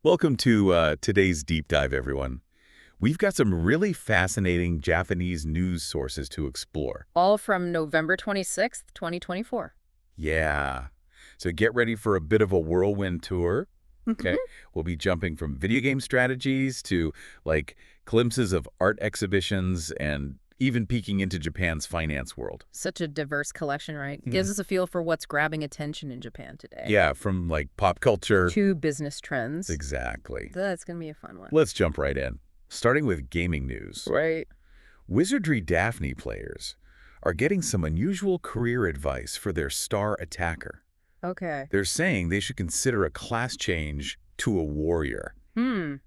Welcome to today's deep dive, everyone. We've got some really fascinating Japanese news sources to explore. All from November 26th, 2024. Yeah. So get ready for a bit of a whirlwind tour. Okay. We'll be jumping from video game strategies to like glimpses of art exhibitions and even peeking into Japan's finance world. Such a diverse collection, right? Gives us a feel for what's grabbing attention in Japan today. Yeah, from like pop culture. To business trends. Exactly. That's going to be a fun one. Let's jump right in. Starting with gaming news. Right. Wizardry Daphne players are getting some unusual career advice for their star attacker. Okay. They're saying they should consider a class change to a warrior. What do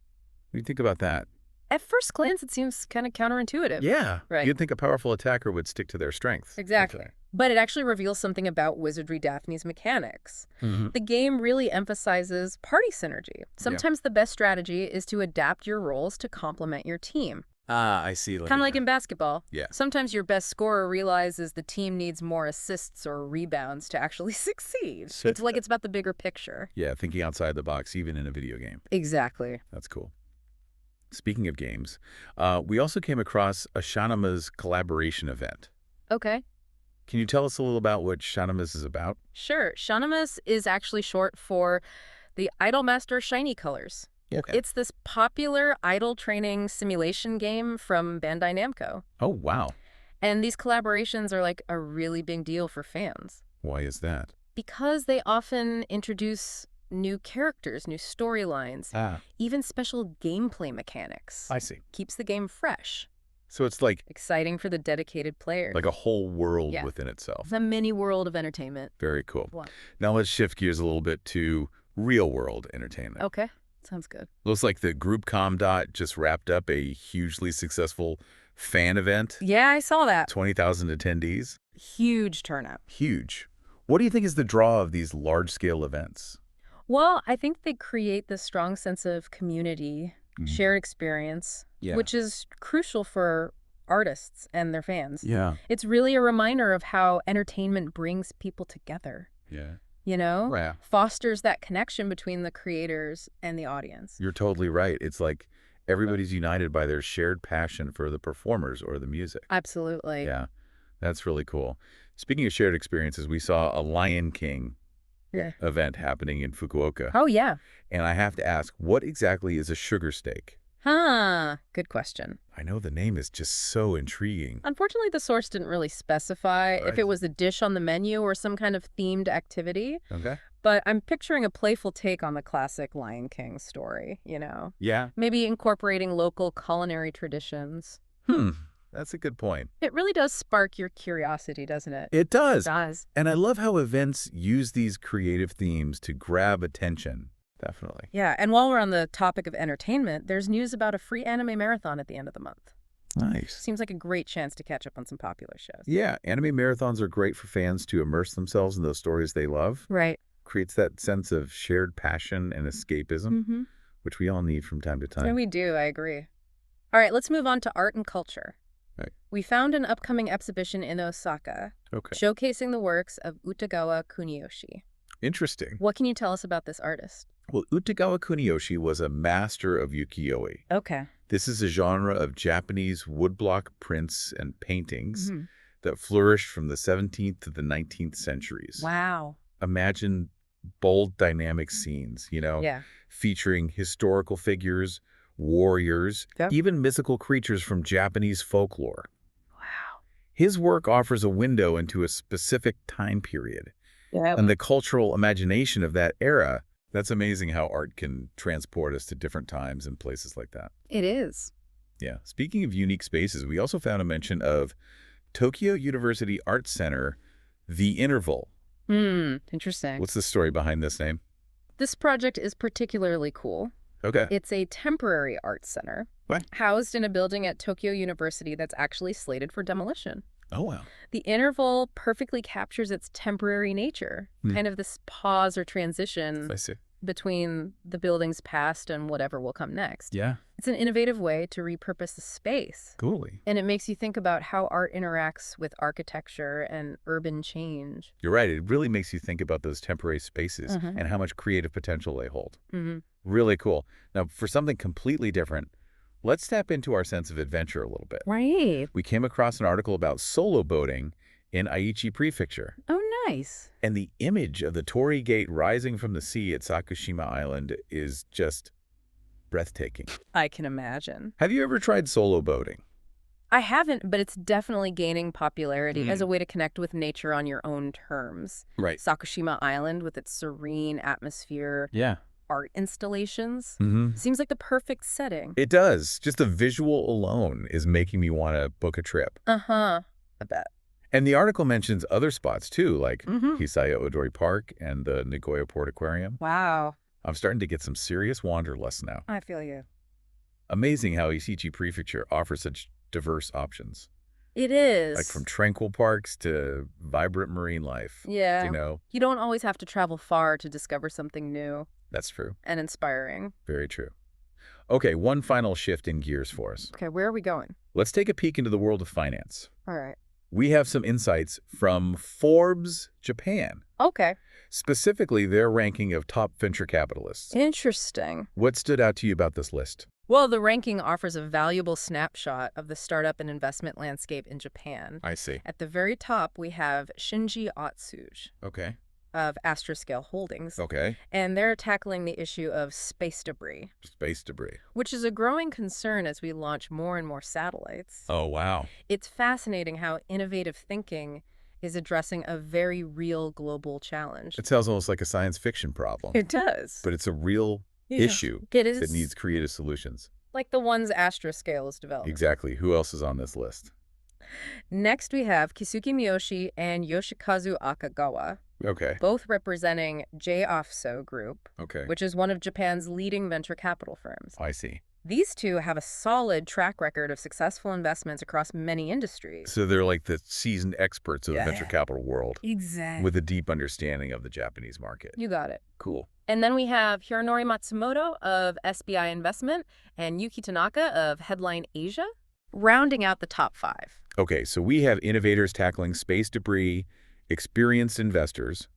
you think about that? At first glance, it seems kind of counterintuitive. Yeah. Right. You'd think a powerful attacker would stick to their strengths. Exactly. But it actually reveals something about Wizardry Daphne's mechanics. The game really emphasizes party synergy. Sometimes the best strategy is to adapt your roles to complement your team. Ah, I see. Kind of like in basketball. Yeah. Sometimes your best scorer realizes the team needs more assists or rebounds to actually succeed. It's like it's about the bigger picture. Yeah, thinking outside the box, even in a video game. Exactly. That's cool. Speaking of games, we also came across a Shanima's collaboration event. Okay. Can you tell us a little about what Shanima's is about? Sure. Shanimas is actually short for the Idolmaster Shiny Colors. Okay. It's this popular idol training simulation game from Bandai Namco. Oh, wow. And these collaborations are like a really big deal for fans. Why is that? Because they often introduce new characters, new storylines, even special gameplay mechanics. I see. Keeps the game fresh. So it's like Exciting for the dedicated player. a whole world within itself. It's a mini world of entertainment. Very cool. Wow. Now let's shift gears a little bit to real world entertainment. Okay. Sounds good. Looks like the Group ComDot just wrapped up a hugely successful fan event. Yeah, I saw that. 20,000 attendees. Huge turnout. Huge. What do you think is the draw of these large-scale events? Well, I think they create this strong sense of community, shared experience, which is crucial for artists and their fans. Yeah. It's really a reminder of how entertainment brings people together, Yeah. you know? Right. Fosters that connection between the creators and the audience. You're totally right. It's like everybody's united by their shared passion for the performers or the music. Absolutely. Yeah. That's really cool. Speaking of shared experiences, we saw a Lion King event happening in Fukuoka. Oh, yeah. And I have to ask, what exactly is a sugar steak? Good question. I know the name is just so intriguing. Unfortunately, the source didn't really specify if it was a dish on the menu or some kind of themed activity. Okay. But I'm picturing a playful take on the classic Lion King story, you know? Yeah. Maybe incorporating local culinary traditions. That's a good point. It really does spark your curiosity, doesn't it? It does. It does. And I love how events use these creative themes to grab attention. Definitely. Yeah, and while we're on the topic of entertainment, there's news about a free anime marathon at the end of the month. Nice. Seems like a great chance to catch up on some popular shows. Yeah, anime marathons are great for fans to immerse themselves in those stories they love. Right. Creates that sense of shared passion and escapism, which we all need from time to time. And we do, I agree. All right, let's move on to art and culture. Right. We found an upcoming exhibition in Osaka showcasing the works of Utagawa Kuniyoshi. Interesting. What can you tell us about this artist? Well, Utagawa Kuniyoshi was a master of ukiyo-e. Okay. This is a genre of Japanese woodblock prints and paintings that flourished from the 17th to the 19th centuries. Wow. Imagine bold, dynamic scenes, featuring historical figures, warriors, even mythical creatures from Japanese folklore. Wow. His work offers a window into a specific time period and the cultural imagination of that era. That's amazing how art can transport us to different times and places like that. It is. Yeah. Speaking of unique spaces, we also found a mention of Tokyo University Art Center, The Interval. Interesting. What's the story behind this name? This project is particularly cool. Okay. It's a temporary art center housed in a building at Tokyo University that's actually slated for demolition. Oh, wow. The interval perfectly captures its temporary nature, kind of this pause or transition I see. between the building's past and whatever will come next. Yeah. It's an innovative way to repurpose the space. Coolly. And it makes you think about how art interacts with architecture and urban change. You're right. It really makes you think about those temporary spaces and how much creative potential they hold. Really cool. Now, for something completely different, let's tap into our sense of adventure a little bit. Right. We came across an article about solo boating in Aichi Prefecture. Oh, nice. And the image of the Torii Gate rising from the sea at Sakushima Island is just breathtaking. I can imagine. Have you ever tried solo boating? I haven't, but it's definitely gaining popularity as a way to connect with nature on your own terms. Right. Sakushima Island with its serene atmosphere, Yeah. art installations. Mm-hmm. Seems like the perfect setting. It does. Just the visual alone is making me want to book a trip. I bet. And the article mentions other spots too, like Hisaya Odori Park and the Nagoya Port Aquarium. Wow. I'm starting to get some serious wanderlust now. I feel you. Amazing how Aichi Prefecture offers such diverse options. It is. Like from tranquil parks to vibrant marine life. Yeah. You know, You don't always have to travel far to discover something new that's true. and inspiring. Very true. Okay, one final shift in gears for us. Okay, where are we going? Let's take a peek into the world of finance. All right. We have some insights from Forbes Japan, Okay. specifically their ranking of top venture capitalists. Interesting. What stood out to you about this list? Well, the ranking offers a valuable snapshot of the startup and investment landscape in Japan. I see. At the very top, we have Shinji Atsuji Okay. of Astroscale Holdings, Okay. and they're tackling the issue of space debris, Space debris. which is a growing concern as we launch more and more satellites. Oh, wow. It's fascinating how innovative thinking is addressing a very real global challenge. It sounds almost like a science fiction problem, It does. but it's a real issue It is that needs creative solutions. like the ones Astroscale is developing. Exactly. Who else is on this list? Next, we have Kisuke Miyoshi and Yoshikazu Akagawa, Okay. both representing J-OFSO Group, Okay. which is one of Japan's leading venture capital firms. I see. These two have a solid track record of successful investments across many industries. So they're like the seasoned experts of the venture capital world Exactly. with a deep understanding of the Japanese market. You got it. Cool. And then we have Hironori Matsumoto of SBI Investment and Yuki Tanaka of Headline Asia, rounding out the top 5. Okay, so we have innovators tackling space debris, experienced investors,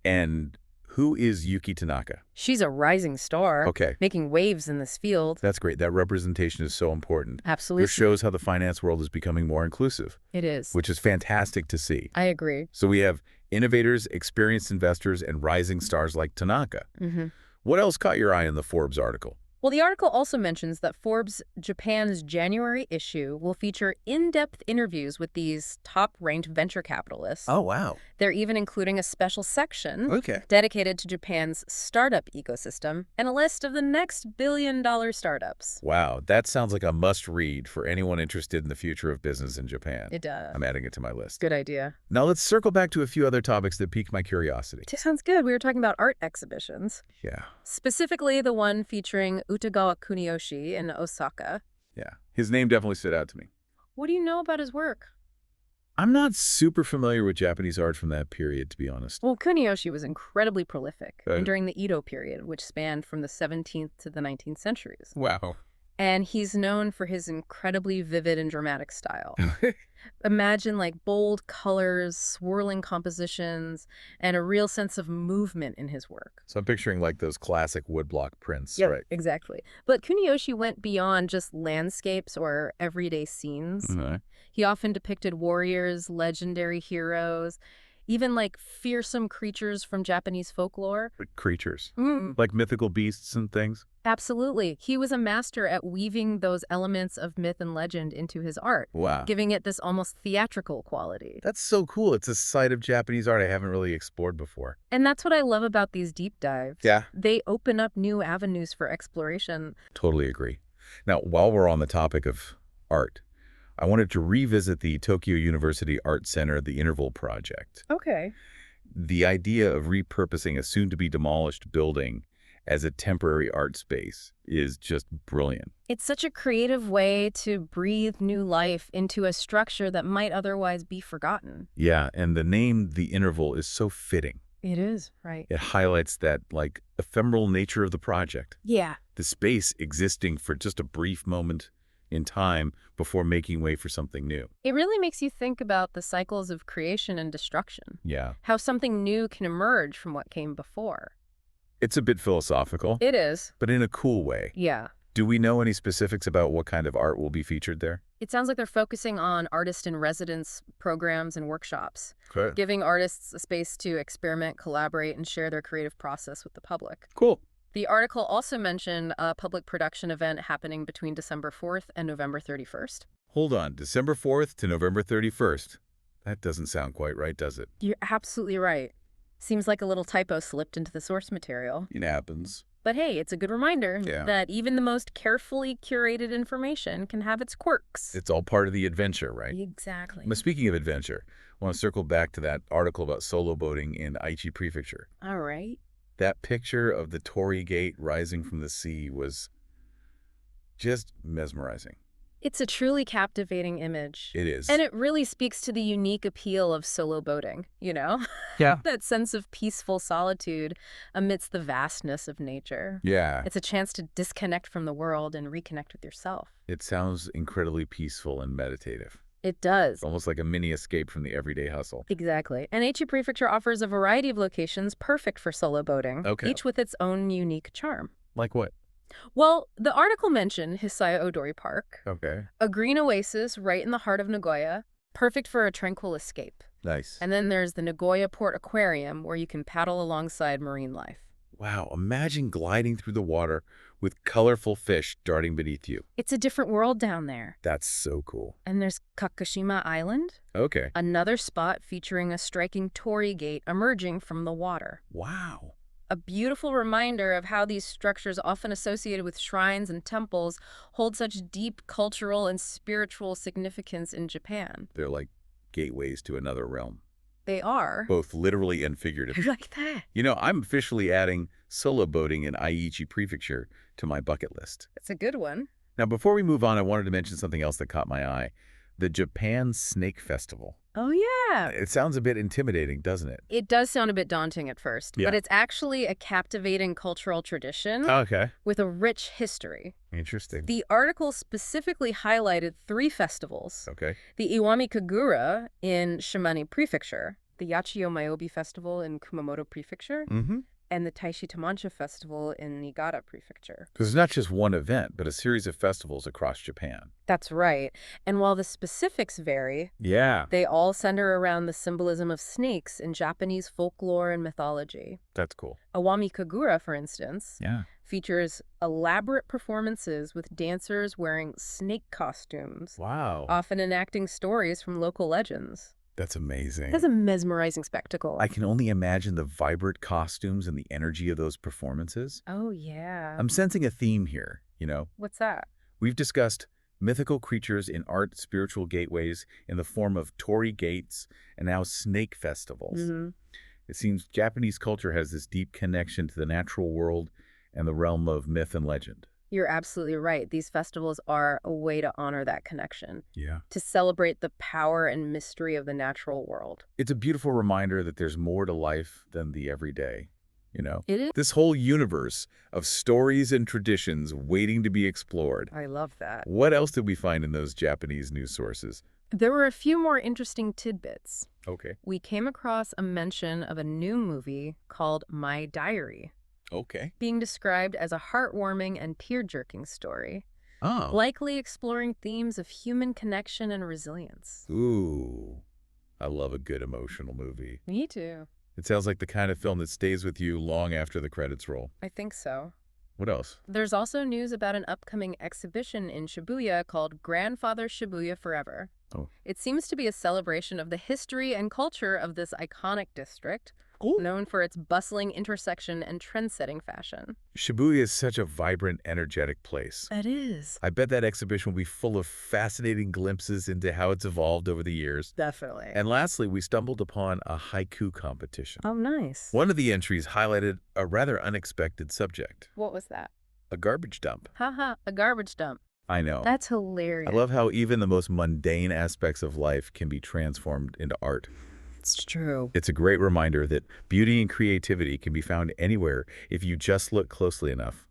and who is Yuki Tanaka? She's a rising star, Okay, making waves in this field. that's great. That representation is so important. Absolutely. It shows how the finance world is becoming more inclusive, It is. which is fantastic to see. I agree. So we have innovators, experienced investors, and rising stars like Tanaka. What else caught your eye in the Forbes article? Well, the article also mentions that Forbes Japan's January issue will feature in-depth interviews with these top-ranked venture capitalists. Oh, wow. They're even including a special section Okay. dedicated to Japan's startup ecosystem and a list of the next billion-dollar startups. Wow, that sounds like a must-read for anyone interested in the future of business in Japan. It does. I'm adding it to my list. Good idea. Now let's circle back to a few other topics that piqued my curiosity. Sounds good. We were talking about art exhibitions, Yeah, specifically the one featuring Utagawa Kuniyoshi in Osaka. yeah. His name definitely stood out to me. What do you know about his work? I'm not super familiar with Japanese art from that period, to be honest. Well, Kuniyoshi was incredibly prolific Right. during the Edo period, which spanned from the 17th to the 19th centuries. Wow. And he's known for his incredibly vivid and dramatic style. Imagine like bold colors, swirling compositions, and a real sense of movement in his work. So I'm picturing like those classic woodblock prints, Yep, right? exactly. But Kuniyoshi went beyond just landscapes or everyday scenes. Mm-hmm. He often depicted warriors, legendary heroes, even like fearsome creatures from Japanese folklore. Creatures. Mm. Like mythical beasts and things. Absolutely. He was a master at weaving those elements of myth and legend into his art, Wow. giving it this almost theatrical quality. That's so cool. It's a side of Japanese art I haven't really explored before. And that's what I love about these deep dives. Yeah. They open up new avenues for exploration. Totally agree. Now, while we're on the topic of art, I wanted to revisit the Tokyo University Art Center, the Interval Project. Okay. The idea of repurposing a soon-to-be-demolished building as a temporary art space is just brilliant. It's such a creative way to breathe new life into a structure that might otherwise be forgotten. Yeah, and the name The Interval is so fitting. It is, right. It highlights that, like, ephemeral nature of the project. Yeah. The space existing for just a brief moment in time before making way for something new. It really makes you think about the cycles of creation and destruction. Yeah. How something new can emerge from what came before. It's a bit philosophical, It is. but in a cool way. Yeah. Do we know any specifics about what kind of art will be featured there? It sounds like they're focusing on artist-in-residence programs and workshops, Okay. giving artists a space to experiment, collaborate, and share their creative process with the public. Cool. The article also mentioned a public production event happening between December 4th and November 31st. Hold on. December 4th to November 31st. That doesn't sound quite right, does it? You're absolutely right. Seems like a little typo slipped into the source material. It happens. But hey, it's a good reminder Yeah. that even the most carefully curated information can have its quirks. It's all part of the adventure, right? Exactly. But speaking of adventure, I want to circle back to that article about solo boating in Aichi Prefecture. All right. That picture of the Torii Gate rising from the sea was just mesmerizing. It's a truly captivating image. It is. And it really speaks to the unique appeal of solo boating, you know? Yeah. That sense of peaceful solitude amidst the vastness of nature. Yeah. It's a chance to disconnect from the world and reconnect with yourself. It sounds incredibly peaceful and meditative. It does. Almost like a mini escape from the everyday hustle. Exactly. And Aichi Prefecture offers a variety of locations perfect for solo boating, Okay. each with its own unique charm. Like what? Well, the article mentioned Hisaya Odori Park, Okay. a green oasis right in the heart of Nagoya, perfect for a tranquil escape. Nice. And then there's the Nagoya Port Aquarium, where you can paddle alongside marine life. Wow, imagine gliding through the water with colorful fish darting beneath you. It's a different world down there. That's so cool. And there's Kakushima Island, Okay. another spot featuring a striking torii gate emerging from the water. Wow. A beautiful reminder of how these structures, often associated with shrines and temples, hold such deep cultural and spiritual significance in Japan. They're like gateways to another realm, They are. both literally and figuratively. Like that. You know, I'm officially adding solo boating in Aichi Prefecture to my bucket list. It's a good one. Now, before we move on, I wanted to mention something else that caught my eye. The Japan Snake Festival. Oh, yeah. It sounds a bit intimidating, doesn't it? It does sound a bit daunting at first, Yeah. but it's actually a captivating cultural tradition Okay. with a rich history. Interesting. The article specifically highlighted 3 festivals. Okay. The Iwami Kagura in Shimane Prefecture, the Yachiyo Mayobi Festival in Kumamoto Prefecture, Mm-hmm. and the Taishi Tamancha Festival in Niigata Prefecture. There's not just one event, but a series of festivals across Japan. That's right. And while the specifics vary, Yeah. they all center around the symbolism of snakes in Japanese folklore and mythology. That's cool. Iwami Kagura, for instance, Yeah. features elaborate performances with dancers wearing snake costumes, Wow. often enacting stories from local legends. That's amazing. That's a mesmerizing spectacle. I can only imagine the vibrant costumes and the energy of those performances. Oh, yeah. I'm sensing a theme here, you know. What's that? We've discussed mythical creatures in art, spiritual gateways in the form of torii gates, and now snake festivals. Mm-hmm. It seems Japanese culture has this deep connection to the natural world and the realm of myth and legend. You're absolutely right. These festivals are a way to honor that connection, Yeah. to celebrate the power and mystery of the natural world. It's a beautiful reminder that there's more to life than the everyday, you know. It is. This whole universe of stories and traditions waiting to be explored. I love that. What else did we find in those Japanese news sources? There were a few more interesting tidbits. Okay. We came across a mention of a new movie called My Diary, Okay. being described as a heartwarming and tear-jerking story, Oh. likely exploring themes of human connection and resilience. Ooh. I love a good emotional movie. Me too. It sounds like the kind of film that stays with you long after the credits roll. I think so. What else? There's also news about an upcoming exhibition in Shibuya called Grandfather Shibuya Forever. Oh. It seems to be a celebration of the history and culture of this iconic district, Cool. known for its bustling intersection and trend-setting fashion. Shibuya is such a vibrant, energetic place. It is. I bet that exhibition will be full of fascinating glimpses into how it's evolved over the years. Definitely. And lastly, we stumbled upon a haiku competition. Oh, nice. One of the entries highlighted a rather unexpected subject, What was that? a garbage dump. Haha, a garbage dump. I know. That's hilarious. I love how even the most mundane aspects of life can be transformed into art. It's true. It's a great reminder that beauty and creativity can be found anywhere if you just look closely enough.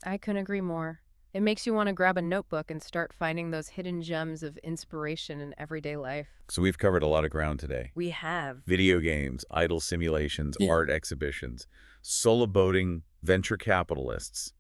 I couldn't agree more. It makes you want to grab a notebook and start finding those hidden gems of inspiration in everyday life. So we've covered a lot of ground today. We have. Video games, idle simulations, Yeah. art exhibitions, solo boating, venture capitalists,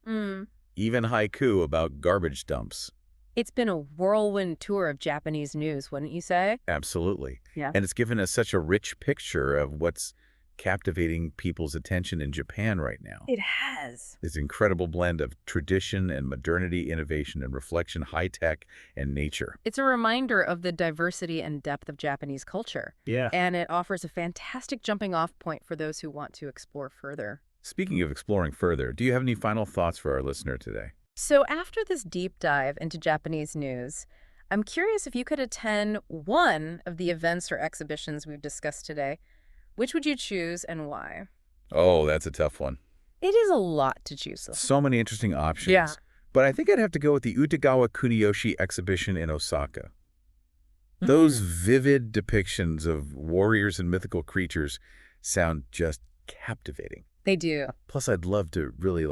even haiku about garbage dumps. It's been a whirlwind tour of Japanese news, wouldn't you say? Absolutely. Yeah. And it's given us such a rich picture of what's captivating people's attention in Japan right now. It has. This incredible blend of tradition and modernity, innovation and reflection, high tech and nature. It's a reminder of the diversity and depth of Japanese culture. Yeah. And it offers a fantastic jumping off point for those who want to explore further. Speaking of exploring further, do you have any final thoughts for our listener today? So after this deep dive into Japanese news, I'm curious if you could attend one of the events or exhibitions we've discussed today. Which would you choose and why? Oh, that's a tough one. It is a lot to choose from. So many interesting options. Yeah. But I think I'd have to go with the Utagawa Kuniyoshi exhibition in Osaka. Those vivid depictions of warriors and mythical creatures sound just captivating. They do. Plus, I'd love to really,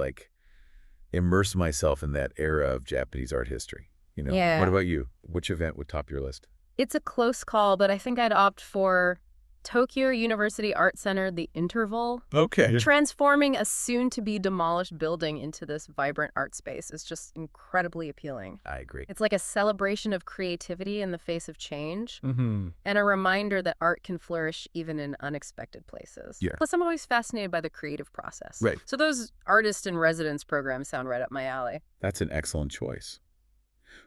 immerse myself in that era of Japanese art history. Yeah. What about you? Which event would top your list? It's a close call, but I think I'd opt for Tokyo University Art Center, The Interval. Okay. Transforming a soon-to-be demolished building into this vibrant art space is just incredibly appealing. I agree. It's like a celebration of creativity in the face of change, Mm-hmm. and a reminder that art can flourish even in unexpected places. Yeah. Plus, I'm always fascinated by the creative process. Right. So those artist in residence programs sound right up my alley. That's an excellent choice.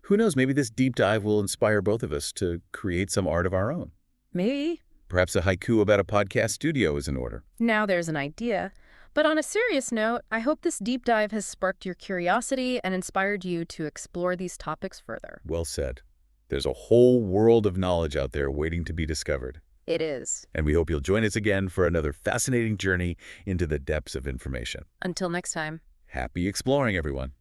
Who knows, maybe this deep dive will inspire both of us to create some art of our own. Maybe. Perhaps a haiku about a podcast studio is in order. Now there's an idea. But on a serious note, I hope this deep dive has sparked your curiosity and inspired you to explore these topics further. Well said. There's a whole world of knowledge out there waiting to be discovered. It is. And we hope you'll join us again for another fascinating journey into the depths of information. Until next time. Happy exploring, everyone.